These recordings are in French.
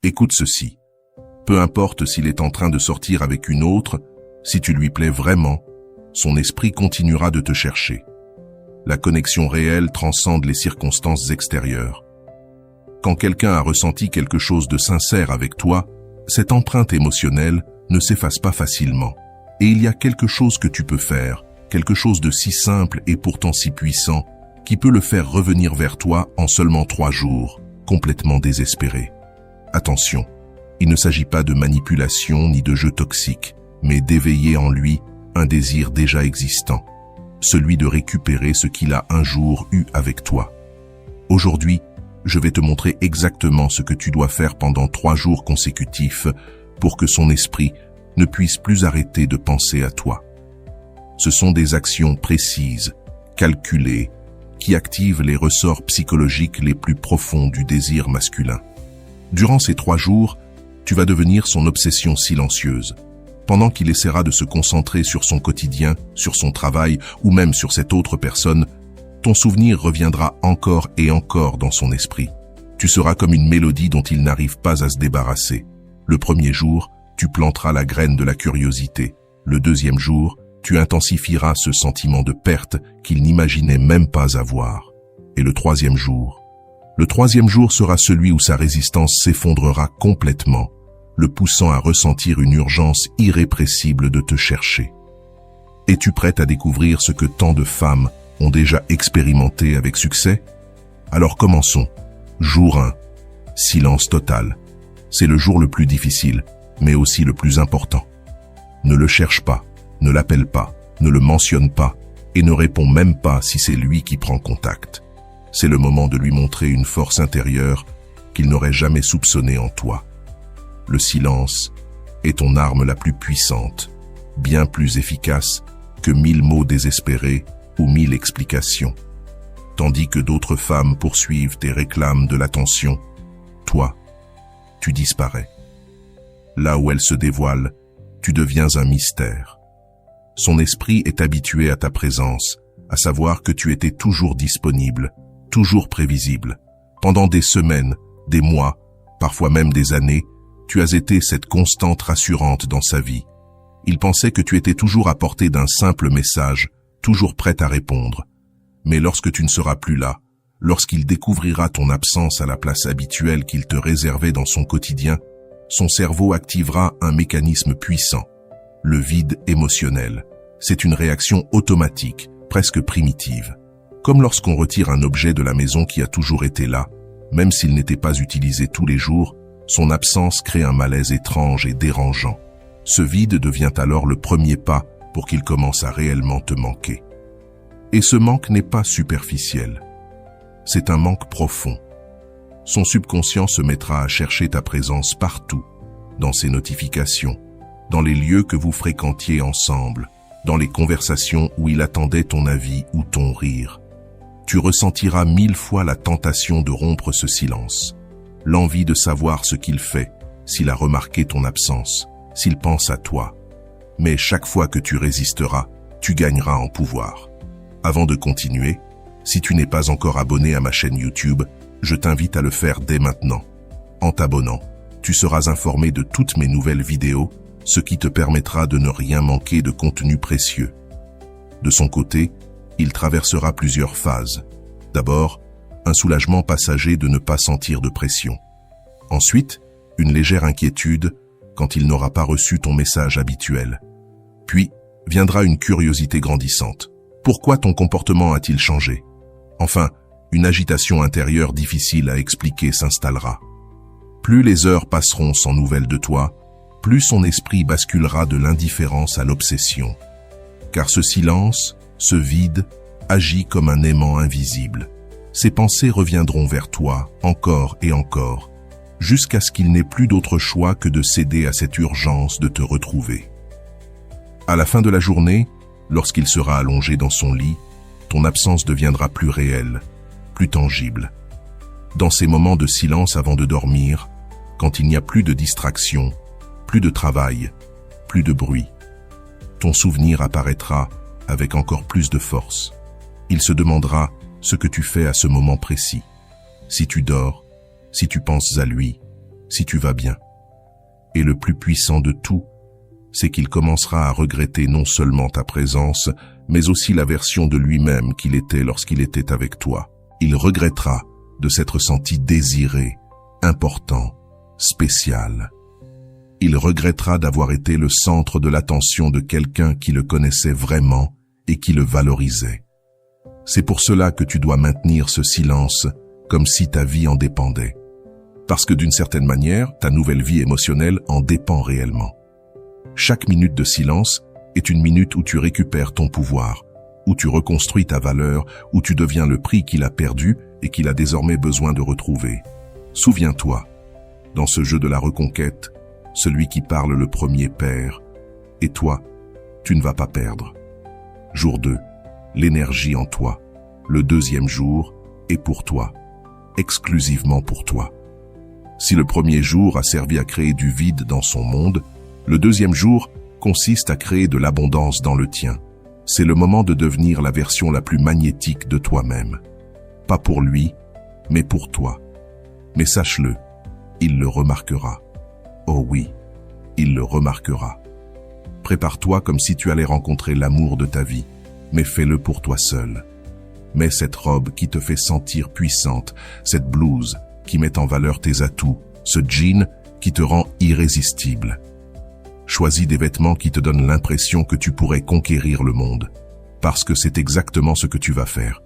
Écoute ceci. Peu importe s'il est en train de sortir avec une autre, si tu lui plais vraiment, son esprit continuera de te chercher. La connexion réelle transcende les circonstances extérieures. Quand quelqu'un a ressenti quelque chose de sincère avec toi, cette empreinte émotionnelle ne s'efface pas facilement. Et il y a quelque chose que tu peux faire, quelque chose de si simple et pourtant si puissant, qui peut le faire revenir vers toi en seulement 3 jours, complètement désespéré. Attention, il ne s'agit pas de manipulation ni de jeu toxique, mais d'éveiller en lui un désir déjà existant, celui de récupérer ce qu'il a un jour eu avec toi. Aujourd'hui, je vais te montrer exactement ce que tu dois faire pendant 3 jours consécutifs pour que son esprit ne puisse plus arrêter de penser à toi. Ce sont des actions précises, calculées, qui activent les ressorts psychologiques les plus profonds du désir masculin. Durant ces 3 jours, tu vas devenir son obsession silencieuse. Pendant qu'il essaiera de se concentrer sur son quotidien, sur son travail ou même sur cette autre personne, ton souvenir reviendra encore et encore dans son esprit. Tu seras comme une mélodie dont il n'arrive pas à se débarrasser. Le premier jour, tu planteras la graine de la curiosité. Le deuxième jour, tu intensifieras ce sentiment de perte qu'il n'imaginait même pas avoir. Et le troisième jour sera celui où sa résistance s'effondrera complètement, le poussant à ressentir une urgence irrépressible de te chercher. Es-tu prête à découvrir ce que tant de femmes ont déjà expérimenté avec succès? Alors commençons. Jour 1. Silence total. C'est le jour le plus difficile, mais aussi le plus important. Ne le cherche pas, ne l'appelle pas, ne le mentionne pas et ne réponds même pas si c'est lui qui prend contact. C'est le moment de lui montrer une force intérieure qu'il n'aurait jamais soupçonnée en toi. Le silence est ton arme la plus puissante, bien plus efficace que 1000 mots désespérés ou 1000 explications. Tandis que d'autres femmes poursuivent et réclament de l'attention, toi, tu disparais. Là où elle se dévoile, tu deviens un mystère. Son esprit est habitué à ta présence, à savoir que tu étais toujours disponible, toujours prévisible. Pendant des semaines, des mois, parfois même des années, tu as été cette constante rassurante dans sa vie. Il pensait que tu étais toujours à portée d'un simple message, toujours prête à répondre. Mais lorsque tu ne seras plus là, lorsqu'il découvrira ton absence à la place habituelle qu'il te réservait dans son quotidien, son cerveau activera un mécanisme puissant, le vide émotionnel. C'est une réaction automatique, presque primitive. Comme lorsqu'on retire un objet de la maison qui a toujours été là, même s'il n'était pas utilisé tous les jours, son absence crée un malaise étrange et dérangeant. Ce vide devient alors le premier pas pour qu'il commence à réellement te manquer. Et ce manque n'est pas superficiel. C'est un manque profond. Son subconscient se mettra à chercher ta présence partout, dans ses notifications, dans les lieux que vous fréquentiez ensemble, dans les conversations où il attendait ton avis ou ton rire. Tu ressentiras 1000 fois la tentation de rompre ce silence, l'envie de savoir ce qu'il fait, s'il a remarqué ton absence, s'il pense à toi. Mais chaque fois que tu résisteras, tu gagneras en pouvoir. Avant de continuer, si tu n'es pas encore abonné à ma chaîne YouTube, je t'invite à le faire dès maintenant. En t'abonnant, tu seras informé de toutes mes nouvelles vidéos, ce qui te permettra de ne rien manquer de contenu précieux. De son côté, il traversera plusieurs phases. D'abord, un soulagement passager de ne pas sentir de pression. Ensuite, une légère inquiétude quand il n'aura pas reçu ton message habituel. Puis, viendra une curiosité grandissante. Pourquoi ton comportement a-t-il changé? Enfin, une agitation intérieure difficile à expliquer s'installera. Plus les heures passeront sans nouvelles de toi, plus son esprit basculera de l'indifférence à l'obsession. Car ce silence, ce vide, agit comme un aimant invisible. Ses pensées reviendront vers toi encore et encore, jusqu'à ce qu'il n'ait plus d'autre choix que de céder à cette urgence de te retrouver. À la fin de la journée, lorsqu'il sera allongé dans son lit, ton absence deviendra plus réelle, plus tangible. Dans ces moments de silence avant de dormir, quand il n'y a plus de distraction, plus de travail, plus de bruit, ton souvenir apparaîtra avec encore plus de force. Il se demandera ce que tu fais à ce moment précis. Si tu dors, si tu penses à lui, si tu vas bien. Et le plus puissant de tout, c'est qu'il commencera à regretter non seulement ta présence, mais aussi la version de lui-même qu'il était lorsqu'il était avec toi. Il regrettera de s'être senti désiré, important, spécial. Il regrettera d'avoir été le centre de l'attention de quelqu'un qui le connaissait vraiment et qui le valorisait. C'est pour cela que tu dois maintenir ce silence, comme si ta vie en dépendait. Parce que d'une certaine manière, ta nouvelle vie émotionnelle en dépend réellement. Chaque minute de silence est une minute où tu récupères ton pouvoir, où tu reconstruis ta valeur, où tu deviens le prix qu'il a perdu et qu'il a désormais besoin de retrouver. Souviens-toi, dans ce jeu de la reconquête, celui qui parle le premier perd, et toi, tu ne vas pas perdre. Jour 2, l'énergie en toi. Le deuxième jour est pour toi, exclusivement pour toi. Si le premier jour a servi à créer du vide dans son monde, le deuxième jour consiste à créer de l'abondance dans le tien. C'est le moment de devenir la version la plus magnétique de toi-même. Pas pour lui, mais pour toi. Mais sache-le, il le remarquera. Oh oui, il le remarquera. Prépare-toi comme si tu allais rencontrer l'amour de ta vie, mais fais-le pour toi seul. Mets cette robe qui te fait sentir puissante, cette blouse qui met en valeur tes atouts, ce jean qui te rend irrésistible. Choisis des vêtements qui te donnent l'impression que tu pourrais conquérir le monde, parce que c'est exactement ce que tu vas faire.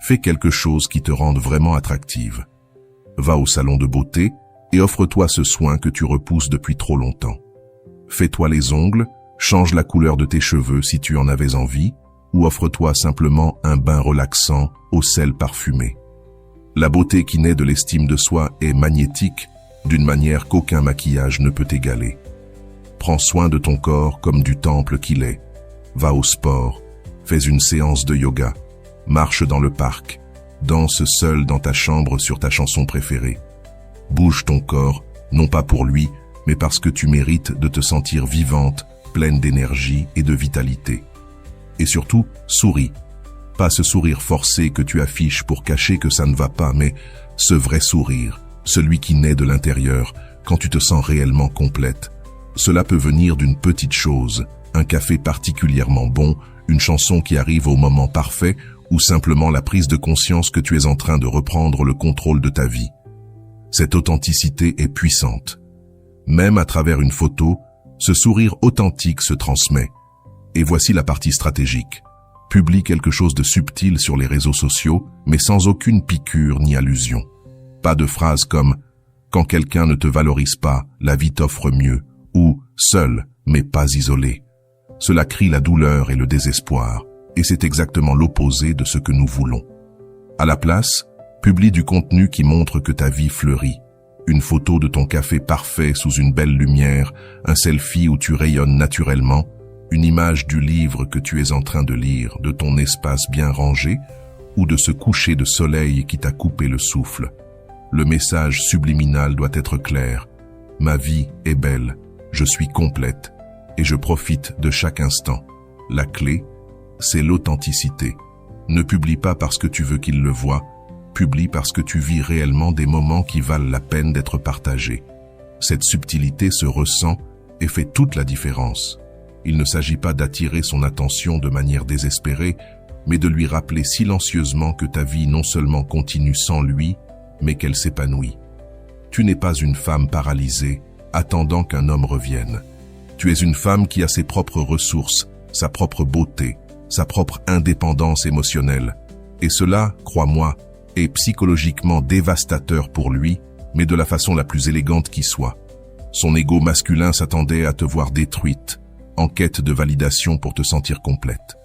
Fais quelque chose qui te rende vraiment attractive. Va au salon de beauté et offre-toi ce soin que tu repousses depuis trop longtemps. Fais-toi les ongles, change la couleur de tes cheveux si tu en avais envie, ou offre-toi simplement un bain relaxant au sel parfumé. La beauté qui naît de l'estime de soi est magnétique d'une manière qu'aucun maquillage ne peut égaler. Prends soin de ton corps comme du temple qu'il est. Va au sport, fais une séance de yoga, marche dans le parc, danse seul dans ta chambre sur ta chanson préférée. Bouge ton corps, non pas pour lui, mais parce que tu mérites de te sentir vivante, pleine d'énergie et de vitalité. Et surtout, souris. Pas ce sourire forcé que tu affiches pour cacher que ça ne va pas, mais ce vrai sourire, celui qui naît de l'intérieur, quand tu te sens réellement complète. Cela peut venir d'une petite chose, un café particulièrement bon, une chanson qui arrive au moment parfait, ou simplement la prise de conscience que tu es en train de reprendre le contrôle de ta vie. Cette authenticité est puissante. Même à travers une photo, ce sourire authentique se transmet. Et voici la partie stratégique. Publie quelque chose de subtil sur les réseaux sociaux, mais sans aucune piqûre ni allusion. Pas de phrases comme « Quand quelqu'un ne te valorise pas, la vie t'offre mieux » ou « Seul, mais pas isolé ». Cela crie la douleur et le désespoir, et c'est exactement l'opposé de ce que nous voulons. À la place, publie du contenu qui montre que ta vie fleurit. Une photo de ton café parfait sous une belle lumière, un selfie où tu rayonnes naturellement, une image du livre que tu es en train de lire, de ton espace bien rangé, ou de ce coucher de soleil qui t'a coupé le souffle. Le message subliminal doit être clair. Ma vie est belle, je suis complète, et je profite de chaque instant. La clé, c'est l'authenticité. Ne publie pas parce que tu veux qu'il le voie, publie parce que tu vis réellement des moments qui valent la peine d'être partagés. Cette subtilité se ressent et fait toute la différence. Il ne s'agit pas d'attirer son attention de manière désespérée, mais de lui rappeler silencieusement que ta vie non seulement continue sans lui, mais qu'elle s'épanouit. Tu n'es pas une femme paralysée, attendant qu'un homme revienne. Tu es une femme qui a ses propres ressources, sa propre beauté, sa propre indépendance émotionnelle. Et cela, crois-moi, est psychologiquement dévastateur pour lui, mais de la façon la plus élégante qui soit. Son ego masculin s'attendait à te voir détruite, en quête de validation pour te sentir complète.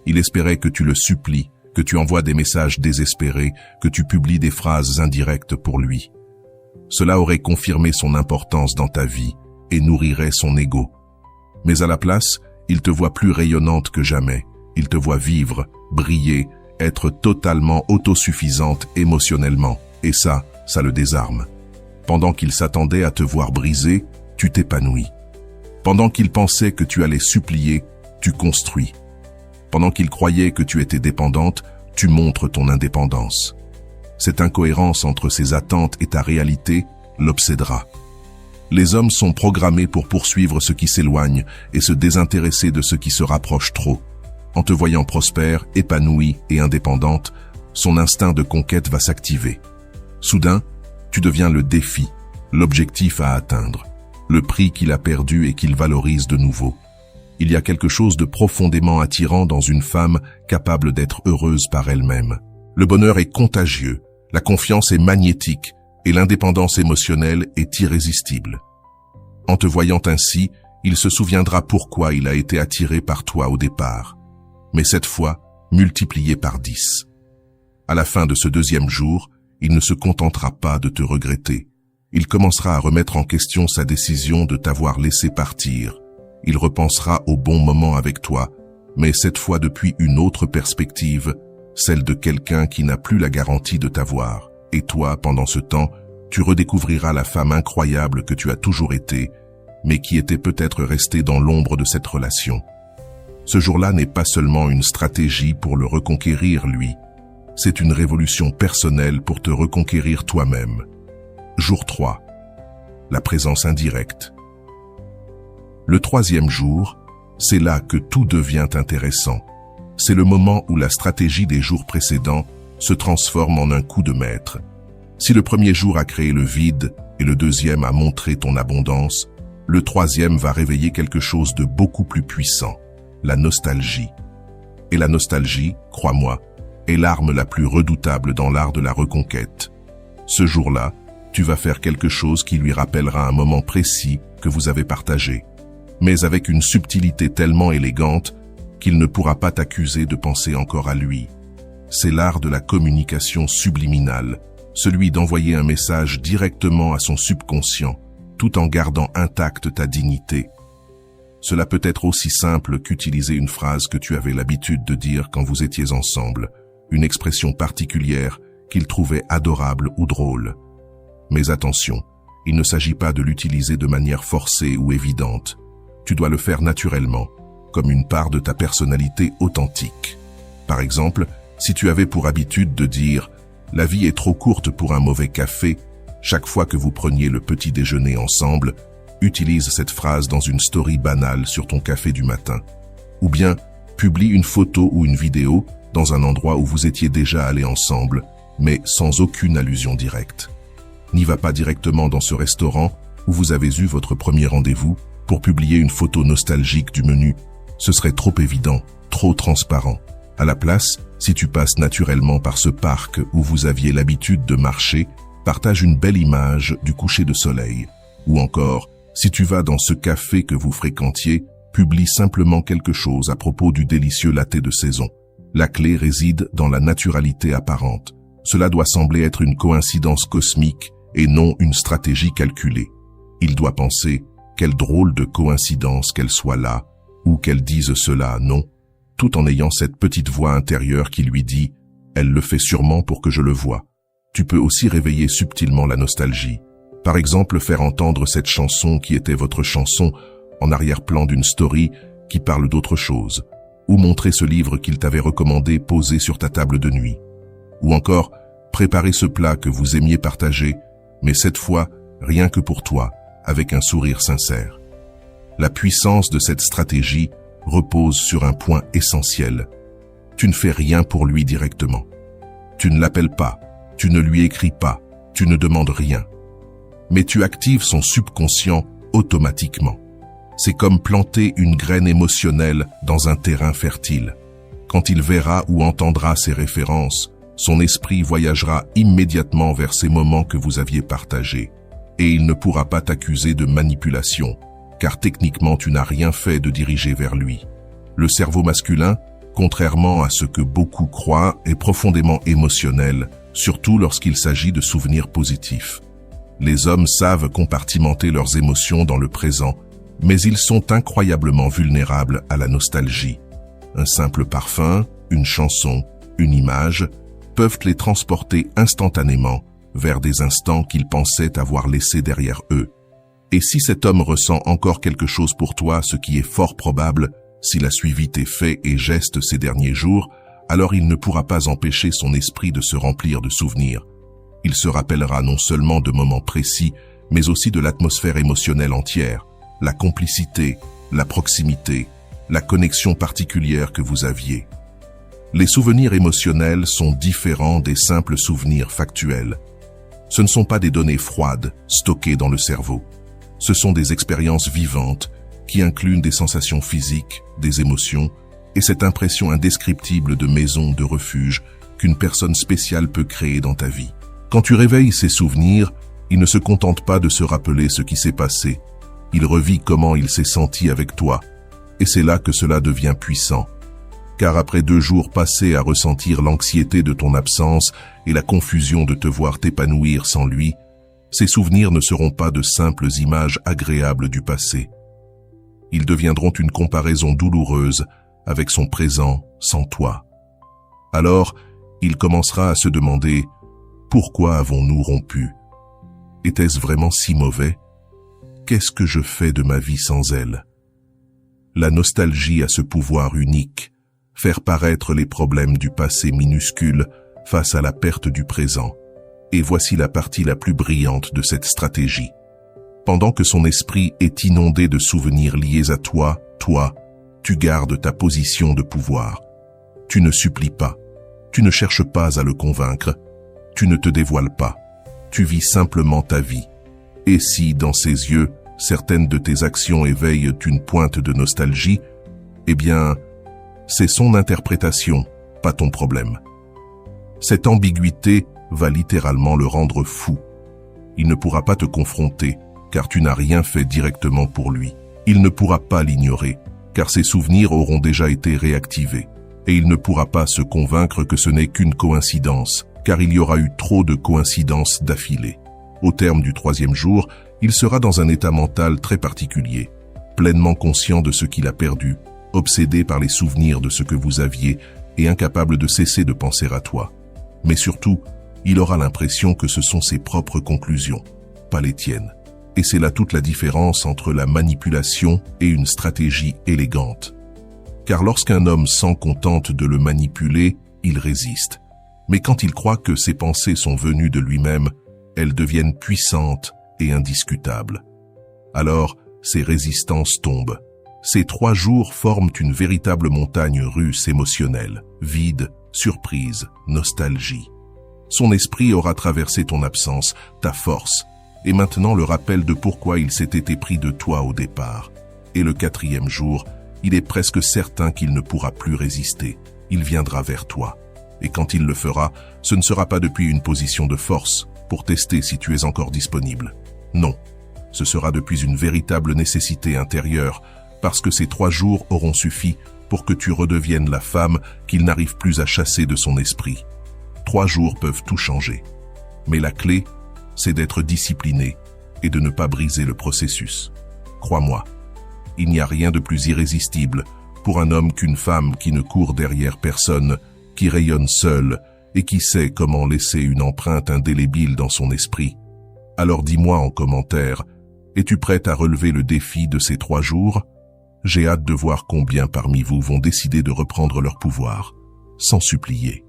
Il espérait que tu le supplies, que tu envoies des messages désespérés, que tu publies des phrases indirectes pour lui. Cela aurait confirmé son importance dans ta vie et nourrirait son ego. Mais à la place, il te voit plus rayonnante que jamais. Il te voit vivre, briller, être totalement autosuffisante émotionnellement. Et ça le désarme. Pendant qu'il s'attendait à te voir briser, tu t'épanouis. Pendant qu'il pensait que tu allais supplier, tu construis. Pendant qu'il croyait que tu étais dépendante, tu montres ton indépendance. Cette incohérence entre ses attentes et ta réalité l'obsédera. Les hommes sont programmés pour poursuivre ce qui s'éloigne et se désintéresser de ce qui se rapproche trop. En te voyant prospère, épanouie et indépendante, son instinct de conquête va s'activer. Soudain, tu deviens le défi, l'objectif à atteindre, le prix qu'il a perdu et qu'il valorise de nouveau. Il y a quelque chose de profondément attirant dans une femme capable d'être heureuse par elle-même. Le bonheur est contagieux, la confiance est magnétique et l'indépendance émotionnelle est irrésistible. En te voyant ainsi, il se souviendra pourquoi il a été attiré par toi au départ, mais cette fois multiplié par 10. À la fin de ce deuxième jour, il ne se contentera pas de te regretter. Il commencera à remettre en question sa décision de t'avoir laissé partir. Il repensera au bon moment avec toi, mais cette fois depuis une autre perspective, celle de quelqu'un qui n'a plus la garantie de t'avoir. Et toi, pendant ce temps, tu redécouvriras la femme incroyable que tu as toujours été, mais qui était peut-être restée dans l'ombre de cette relation. Ce jour-là n'est pas seulement une stratégie pour le reconquérir, lui. C'est une révolution personnelle pour te reconquérir toi-même. Jour 3. La présence indirecte. Le troisième jour, c'est là que tout devient intéressant. C'est le moment où la stratégie des jours précédents se transforme en un coup de maître. Si le premier jour a créé le vide et le deuxième a montré ton abondance, le troisième va réveiller quelque chose de beaucoup plus puissant, la nostalgie. Et la nostalgie, crois-moi, est l'arme la plus redoutable dans l'art de la reconquête. Ce jour-là, tu vas faire quelque chose qui lui rappellera un moment précis que vous avez partagé, mais avec une subtilité tellement élégante qu'il ne pourra pas t'accuser de penser encore à lui. C'est l'art de la communication subliminale, celui d'envoyer un message directement à son subconscient, tout en gardant intacte ta dignité. Cela peut être aussi simple qu'utiliser une phrase que tu avais l'habitude de dire quand vous étiez ensemble, une expression particulière qu'il trouvait adorable ou drôle. Mais attention, il ne s'agit pas de l'utiliser de manière forcée ou évidente. Tu dois le faire naturellement, comme une part de ta personnalité authentique. Par exemple, si tu avais pour habitude de dire « La vie est trop courte pour un mauvais café », chaque fois que vous preniez le petit déjeuner ensemble, utilise cette phrase dans une story banale sur ton café du matin. Ou bien, publie une photo ou une vidéo dans un endroit où vous étiez déjà allés ensemble, mais sans aucune allusion directe. N'y va pas directement dans ce restaurant où vous avez eu votre premier rendez-vous pour publier une photo nostalgique du menu. Ce serait trop évident, trop transparent. À la place, si tu passes naturellement par ce parc où vous aviez l'habitude de marcher, partage une belle image du coucher de soleil. Ou encore, si tu vas dans ce café que vous fréquentiez, publie simplement quelque chose à propos du délicieux latte de saison. La clé réside dans la naturalité apparente. Cela doit sembler être une coïncidence cosmique et non une stratégie calculée. Il doit penser « quelle drôle de coïncidence qu'elle soit là » ou qu'elle dise cela, non, tout en ayant cette petite voix intérieure qui lui dit « elle le fait sûrement pour que je le voie ». Tu peux aussi réveiller subtilement la nostalgie. Par exemple, faire entendre cette chanson qui était votre chanson en arrière-plan d'une story qui parle d'autre chose, ou montrer ce livre qu'il t'avait recommandé posé sur ta table de nuit. Ou encore, préparer ce plat que vous aimiez partager, mais cette fois, rien que pour toi, avec un sourire sincère. La puissance de cette stratégie repose sur un point essentiel. Tu ne fais rien pour lui directement. Tu ne l'appelles pas, tu ne lui écris pas, tu ne demandes rien. Mais tu actives son subconscient automatiquement. C'est comme planter une graine émotionnelle dans un terrain fertile. Quand il verra ou entendra ces références, son esprit voyagera immédiatement vers ces moments que vous aviez partagés. Et il ne pourra pas t'accuser de manipulation, car techniquement tu n'as rien fait de diriger vers lui. Le cerveau masculin, contrairement à ce que beaucoup croient, est profondément émotionnel, surtout lorsqu'il s'agit de souvenirs positifs. Les hommes savent compartimenter leurs émotions dans le présent, mais ils sont incroyablement vulnérables à la nostalgie. Un simple parfum, une chanson, une image peuvent les transporter instantanément vers des instants qu'ils pensaient avoir laissés derrière eux. Et si cet homme ressent encore quelque chose pour toi, ce qui est fort probable, s'il a suivi tes faits et gestes ces derniers jours, alors il ne pourra pas empêcher son esprit de se remplir de souvenirs. Il se rappellera non seulement de moments précis, mais aussi de l'atmosphère émotionnelle entière, la complicité, la proximité, la connexion particulière que vous aviez. Les souvenirs émotionnels sont différents des simples souvenirs factuels. Ce ne sont pas des données froides, stockées dans le cerveau. Ce sont des expériences vivantes qui incluent des sensations physiques, des émotions et cette impression indescriptible de maison, de refuge qu'une personne spéciale peut créer dans ta vie. Quand tu réveilles ces souvenirs, il ne se contente pas de se rappeler ce qui s'est passé. Il revit comment il s'est senti avec toi. Et c'est là que cela devient puissant. Car après 2 jours passés à ressentir l'anxiété de ton absence et la confusion de te voir t'épanouir sans lui, ces souvenirs ne seront pas de simples images agréables du passé. Ils deviendront une comparaison douloureuse avec son présent sans toi. Alors, il commencera à se demander « Pourquoi avons-nous rompu ? Était-ce vraiment si mauvais ? Qu'est-ce que je fais de ma vie sans elle ?» La nostalgie a ce pouvoir unique, faire paraître les problèmes du passé minuscules face à la perte du présent. Et voici la partie la plus brillante de cette stratégie. Pendant que son esprit est inondé de souvenirs liés à toi, tu gardes ta position de pouvoir. Tu ne supplies pas, tu ne cherches pas à le convaincre, tu ne te dévoiles pas, tu vis simplement ta vie. Et si, dans ses yeux, certaines de tes actions éveillent une pointe de nostalgie, eh bien, c'est son interprétation, pas ton problème. Cette ambiguïté va littéralement le rendre fou. Il ne pourra pas te confronter, car tu n'as rien fait directement pour lui. Il ne pourra pas l'ignorer, car ses souvenirs auront déjà été réactivés. Et il ne pourra pas se convaincre que ce n'est qu'une coïncidence, car il y aura eu trop de coïncidences d'affilée. Au terme du 3e jour, il sera dans un état mental très particulier, pleinement conscient de ce qu'il a perdu, obsédé par les souvenirs de ce que vous aviez et incapable de cesser de penser à toi. Mais surtout, il aura l'impression que ce sont ses propres conclusions, pas les tiennes. Et c'est là toute la différence entre la manipulation et une stratégie élégante. Car lorsqu'un homme sent qu'on tente de le manipuler, il résiste. Mais quand il croit que ses pensées sont venues de lui-même, elles deviennent puissantes et indiscutables. Alors, ces résistances tombent. Ces 3 jours forment une véritable montagne russe émotionnelle, vide, surprise, nostalgie. Son esprit aura traversé ton absence, ta force, et maintenant le rappel de pourquoi il s'était épris de toi au départ. Et le 4e jour, il est presque certain qu'il ne pourra plus résister. Il viendra vers toi. Et quand il le fera, ce ne sera pas depuis une position de force pour tester si tu es encore disponible. Non, ce sera depuis une véritable nécessité intérieure, parce que ces 3 jours auront suffi pour que tu redeviennes la femme qu'il n'arrive plus à chasser de son esprit. 3 jours peuvent tout changer. Mais la clé, c'est d'être discipliné et de ne pas briser le processus. Crois-moi, il n'y a rien de plus irrésistible pour un homme qu'une femme qui ne court derrière personne, qui rayonne seule et qui sait comment laisser une empreinte indélébile dans son esprit. Alors dis-moi en commentaire, es-tu prête à relever le défi de ces 3 jours ? J'ai hâte de voir combien parmi vous vont décider de reprendre leur pouvoir, sans supplier.